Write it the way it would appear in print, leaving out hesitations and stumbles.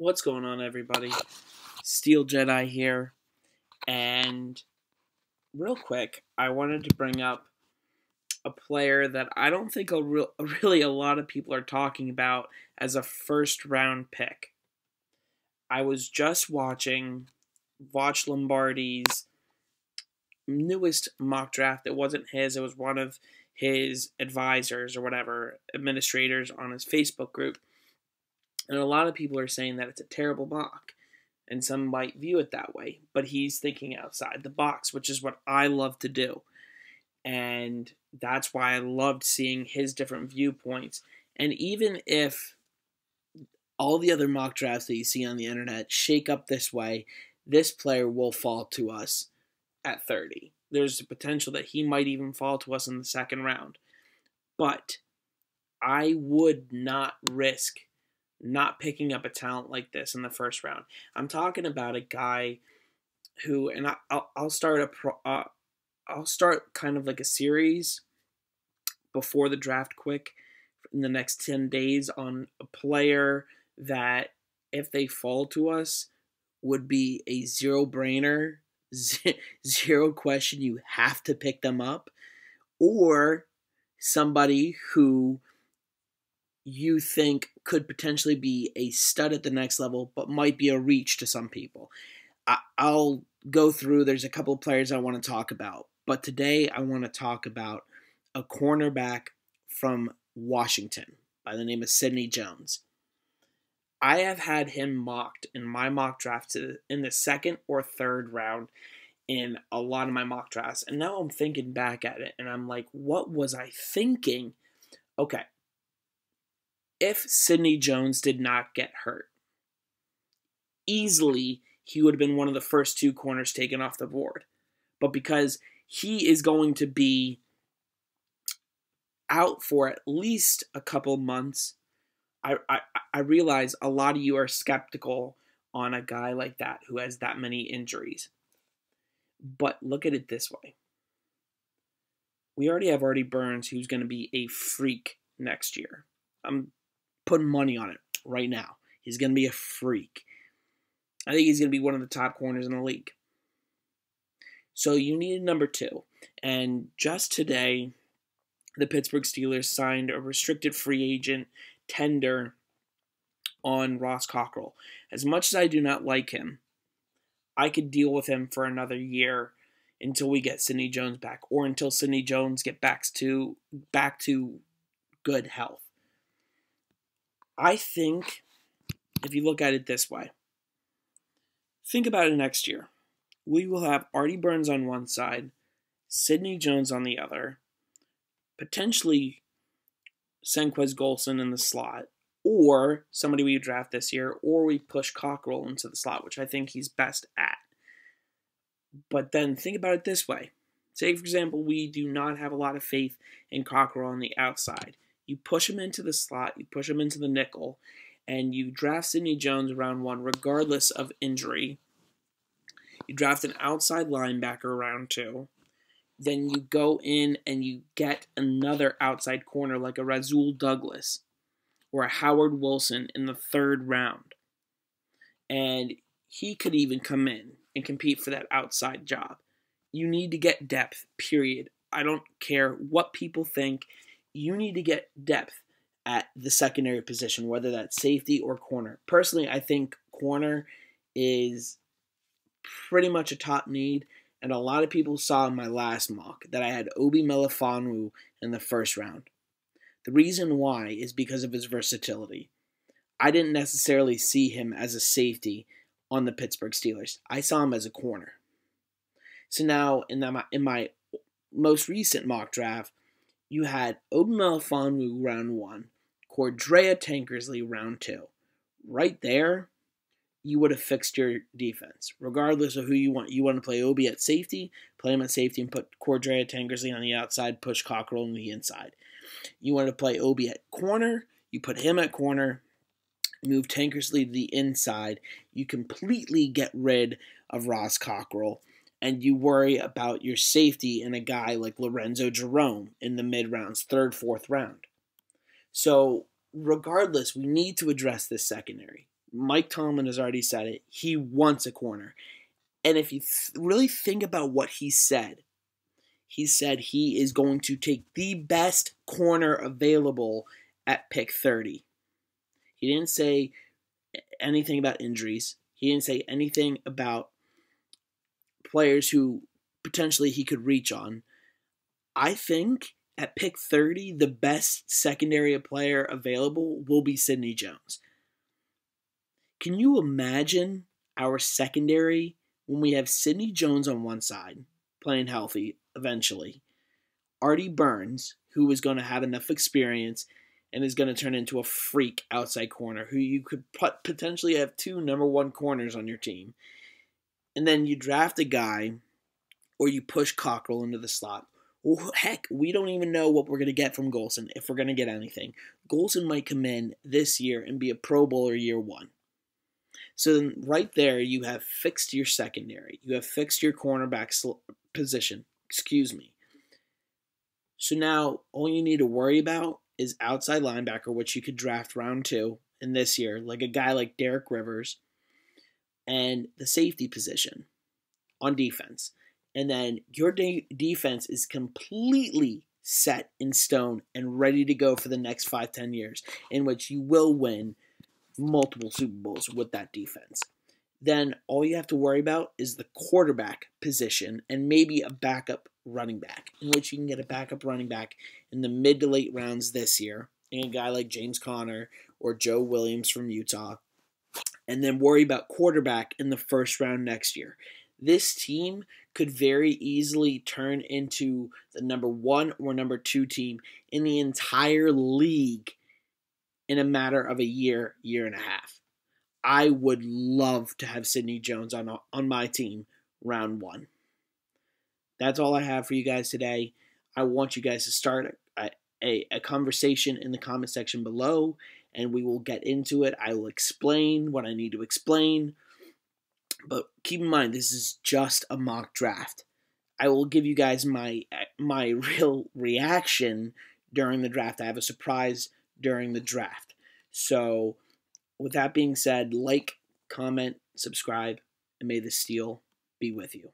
What's going on, everybody? Steel Jedi here, and real quick, I wanted to bring up a player that I don't think really a lot of people are talking about as a first round pick. I was just watching Voch Lombardi's newest mock draft. It wasn't his, it was one of his advisors or whatever, administrators on his Facebook group. And a lot of people are saying that it's a terrible mock. And some might view it that way. But he's thinking outside the box, which is what I love to do. And that's why I loved seeing his different viewpoints. And even if all the other mock drafts that you see on the internet shake up this way, this player will fall to us at 30. There's a potential that he might even fall to us in the second round. But I would not risk not picking up a talent like this in the first round. I'm talking about a guy who, and I'll start I'll start kind of like a series before the draft, quick, in the next 10 days on a player that, if they fall to us, would be a zero-brainer, zero question. You have to pick them up, or somebody who you think could potentially be a stud at the next level, but might be a reach to some people. I'll go through, there's a couple of players I want to talk about, but today I want to talk about a cornerback from Washington by the name of Sidney Jones. I have had him mocked in my mock drafts in the second or third round in a lot of my mock drafts, and now I'm thinking back at it, and I'm like, what was I thinking? Okay. If Sidney Jones did not get hurt, easily he would have been one of the first two corners taken off the board. But because he is going to be out for at least a couple months, I realize a lot of you are skeptical on a guy like that who has that many injuries. But look at it this way. We already have Artie Burns, who's going to be a freak next year. I'm putting money on it right now. He's going to be a freak. I think he's going to be one of the top corners in the league. So you need a number two. And just today, the Pittsburgh Steelers signed a restricted free agent tender on Ross Cockrell. As much as I do not like him, I could deal with him for another year until we get Sidney Jones back, or until Sidney Jones get back to good health. I think, if you look at it this way, think about it next year. We will have Artie Burns on one side, Sidney Jones on the other, potentially Senquez Golson in the slot, or somebody we draft this year, or we push Cockrell into the slot, which I think he's best at. But then think about it this way. Say, for example, we do not have a lot of faith in Cockrell on the outside. You push him into the slot, you push him into the nickel, and you draft Sidney Jones round one regardless of injury. You draft an outside linebacker round two. Then you go in and you get another outside corner like a Rasul Douglas or a Howard Wilson in the third round. And he could even come in and compete for that outside job. You need to get depth, period. I don't care what people think. You need to get depth at the secondary position, whether that's safety or corner. Personally, I think corner is pretty much a top need, and a lot of people saw in my last mock that I had Obi Melifonwu in the first round. The reason why is because of his versatility. I didn't necessarily see him as a safety on the Pittsburgh Steelers. I saw him as a corner. So now, in my most recent mock draft, you had Obi Melifonwu round one, Cordrea Tankersley round two. Right there, you would have fixed your defense, regardless of who you want. You want to play Obi at safety, play him at safety and put Cordrea Tankersley on the outside, push Cockrell on the inside. You want to play Obi at corner, you put him at corner, move Tankersley to the inside. You completely get rid of Ross Cockrell, and you worry about your safety in a guy like Lorenzo Jerome in the mid-rounds, third, fourth round. So regardless, we need to address this secondary. Mike Tomlin has already said it. He wants a corner. And if you really think about what he said he is going to take the best corner available at pick 30. He didn't say anything about injuries. He didn't say anything about players who potentially he could reach on. I think at pick 30, the best secondary player available will be Sidney Jones. Can you imagine our secondary when we have Sidney Jones on one side, playing healthy eventually, Artie Burns, who is going to have enough experience and is going to turn into a freak outside corner, who you could potentially have 2 number 1 corners on your team, and then you draft a guy, or you push Cockrell into the slot. Well, heck, we don't even know what we're going to get from Golson, if we're going to get anything. Golson might come in this year and be a Pro Bowler year 1. So then right there, you have fixed your secondary. You have fixed your cornerback position. So now all you need to worry about is outside linebacker, which you could draft round 2 in this year, like a guy like Derek Rivers, and the safety position on defense. And then your defense is completely set in stone and ready to go for the next 5-10 years, in which you will win multiple Super Bowls with that defense. Then all you have to worry about is the quarterback position and maybe a backup running back, in which you can get a backup running back in the mid to late rounds this year, and a guy like James Conner or Joe Williams from Utah, and then worry about quarterback in the first round next year. This team could very easily turn into the number 1 or number 2 team in the entire league in a matter of a year and a half. I would love to have Sidney Jones on my team round 1. That's all I have for you guys today. I want you guys to start a conversation in the comment section below, and we will get into it. I will explain what I need to explain. But keep in mind, this is just a mock draft. I will give you guys my real reaction during the draft. I have a surprise during the draft. So, with that being said, like, comment, subscribe, and may the steel be with you.